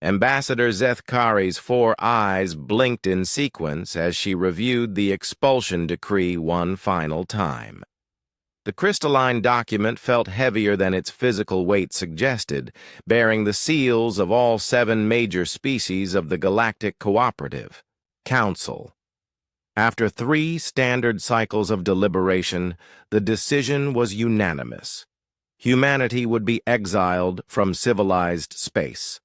Ambassador Zethkari's 4 eyes blinked in sequence as she reviewed the expulsion decree one final time. The crystalline document felt heavier than its physical weight suggested, bearing the seals of all 7 major species of the Galactic Cooperative Council. After 3 standard cycles of deliberation, the decision was unanimous. Humanity would be exiled from civilized space.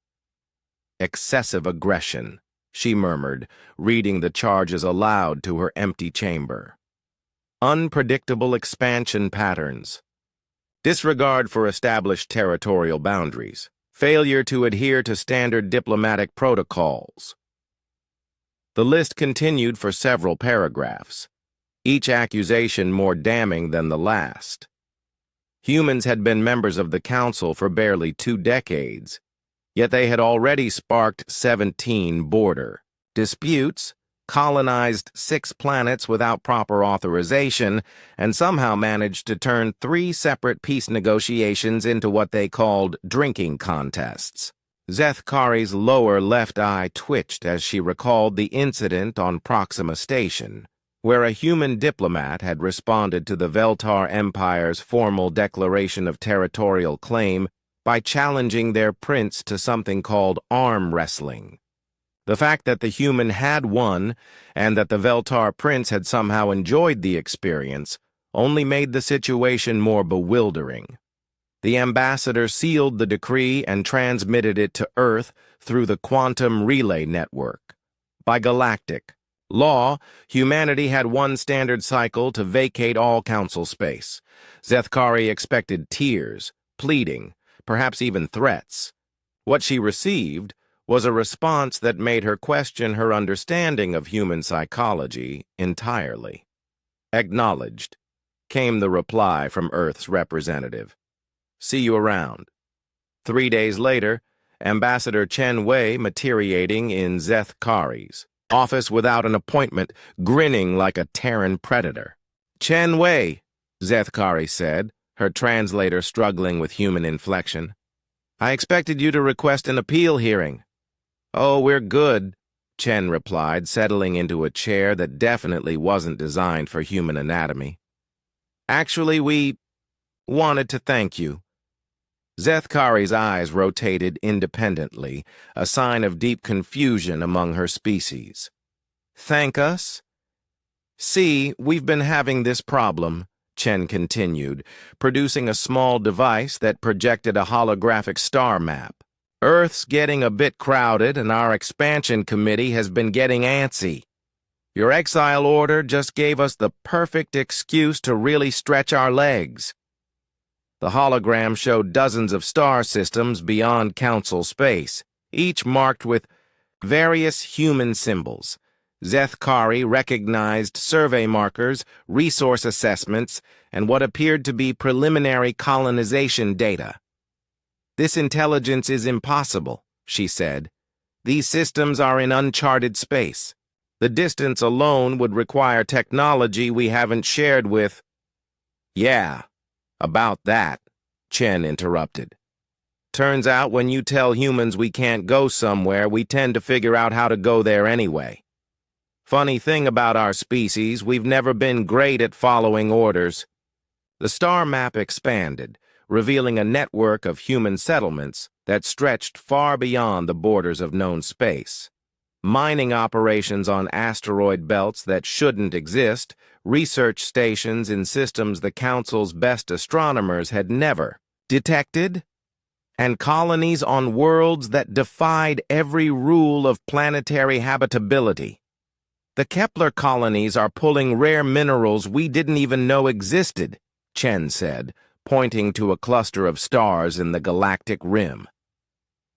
Excessive aggression, she murmured, reading the charges aloud to her empty chamber. Unpredictable expansion patterns. Disregard for established territorial boundaries. Failure to adhere to standard diplomatic protocols. The list continued for several paragraphs, each accusation more damning than the last. Humans had been members of the Council for barely 2 decades, yet they had already sparked 17 border disputes, colonized 6 planets without proper authorization, and somehow managed to turn 3 separate peace negotiations into what they called drinking contests. Zethkari's lower left eye twitched as she recalled the incident on Proxima Station, where a human diplomat had responded to the Veltar Empire's formal declaration of territorial claim by challenging their prince to something called arm wrestling. The fact that the human had won and that the Veltar prince had somehow enjoyed the experience only made the situation more bewildering. The ambassador sealed the decree and transmitted it to Earth through the quantum relay network. By galactic law, humanity had 1 standard cycle to vacate all council space. Zethkari expected tears, pleading, perhaps even threats. What she received was a response that made her question her understanding of human psychology entirely. Acknowledged, came the reply from Earth's representative. See you around. 3 days later, Ambassador Chen Wei materiating in Zethkari's office without an appointment, grinning like a Terran predator. Chen Wei, Zethkari said, her translator struggling with human inflection. I expected you to request an appeal hearing. Oh, we're good, Chen replied, settling into a chair that definitely wasn't designed for human anatomy. Actually, we wanted to thank you. Zethkari's eyes rotated independently, a sign of deep confusion among her species. Thank us? See, we've been having this problem, Chen continued, producing a small device that projected a holographic star map. Earth's getting a bit crowded, and our expansion committee has been getting antsy. Your exile order just gave us the perfect excuse to really stretch our legs. The hologram showed dozens of star systems beyond Council space, each marked with various human symbols. Zethkari recognized survey markers, resource assessments, and what appeared to be preliminary colonization data. This intelligence is impossible, she said. These systems are in uncharted space. The distance alone would require technology we haven't shared with... Yeah, about that, Chen interrupted. Turns out when you tell humans we can't go somewhere, we tend to figure out how to go there anyway. Funny thing about our species, we've never been great at following orders. The star map expanded, revealing a network of human settlements that stretched far beyond the borders of known space. Mining operations on asteroid belts that shouldn't exist, research stations in systems the Council's best astronomers had never detected, and colonies on worlds that defied every rule of planetary habitability. The Kepler colonies are pulling rare minerals we didn't even know existed, Chen said, pointing to a cluster of stars in the galactic rim.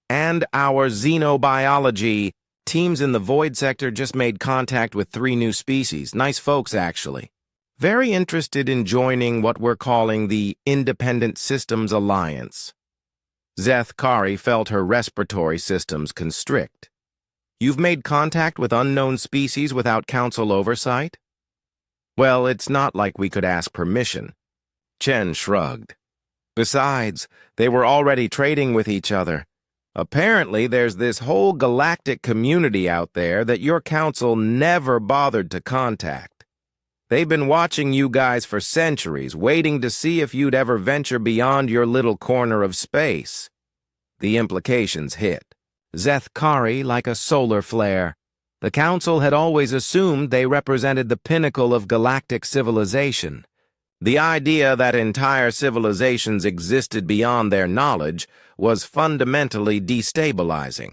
And our xenobiology teams in the void sector just made contact with 3 new species. Nice folks, actually. Very interested in joining what we're calling the Independent Systems Alliance. Zethkari felt her respiratory systems constrict. You've made contact with unknown species without council oversight? Well, it's not like we could ask permission. Chen shrugged. Besides, they were already trading with each other. Apparently, there's this whole galactic community out there that your council never bothered to contact. They've been watching you guys for centuries, waiting to see if you'd ever venture beyond your little corner of space. The implications hit. Zethkari like a solar flare. The Council had always assumed they represented the pinnacle of galactic civilization. The idea that entire civilizations existed beyond their knowledge was fundamentally destabilizing.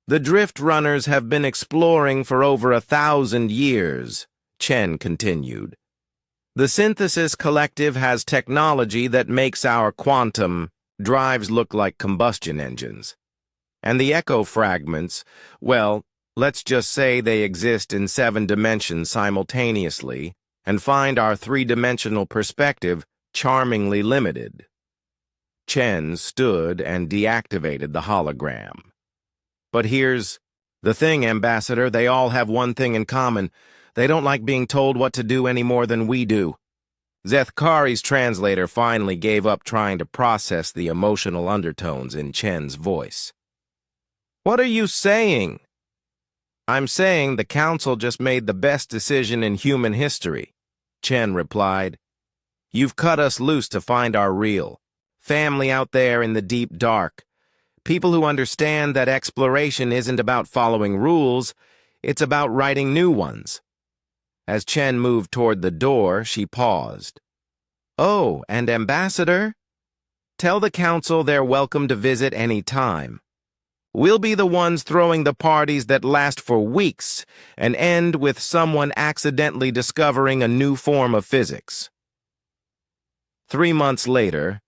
The Drift Runners have been exploring for over 1,000 years, Chen continued. The Synthesis Collective has technology that makes our quantum drives look like combustion engines. And the echo fragments, well, let's just say they exist in 7 dimensions simultaneously and find our 3-dimensional perspective charmingly limited. Chen stood and deactivated the hologram. But here's the thing, Ambassador, they all have one thing in common. They don't like being told what to do any more than we do. Zethkari's translator finally gave up trying to process the emotional undertones in Chen's voice. What are you saying? I'm saying the Council just made the best decision in human history, Chen replied. You've cut us loose to find our real family out there in the deep dark. People who understand that exploration isn't about following rules, it's about writing new ones. As Chen moved toward the door, she paused. Oh, and Ambassador? Tell the Council they're welcome to visit any time. We'll be the ones throwing the parties that last for weeks and end with someone accidentally discovering a new form of physics. 3 months later,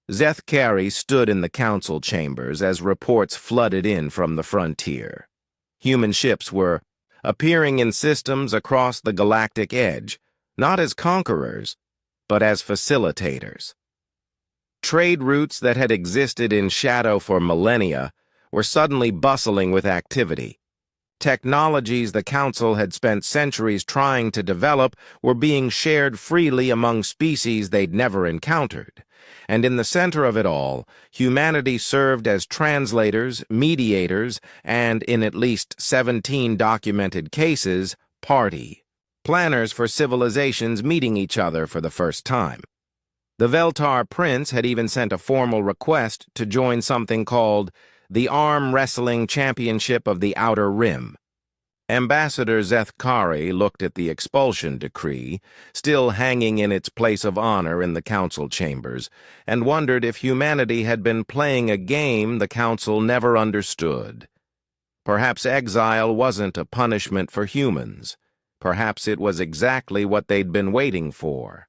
Zethkari stood in the council chambers as reports flooded in from the frontier. Human ships were appearing in systems across the galactic edge, not as conquerors, but as facilitators. Trade routes that had existed in shadow for millennia were suddenly bustling with activity. Technologies the Council had spent centuries trying to develop were being shared freely among species they'd never encountered. And in the center of it all, humanity served as translators, mediators, and, in at least 17 documented cases, party. Planners for civilizations meeting each other for the first time. The Veltar Prince had even sent a formal request to join something called the Arm Wrestling Championship of the Outer Rim. Ambassador Zethkari looked at the expulsion decree, still hanging in its place of honor in the council chambers, and wondered if humanity had been playing a game the council never understood. Perhaps exile wasn't a punishment for humans. Perhaps it was exactly what they'd been waiting for.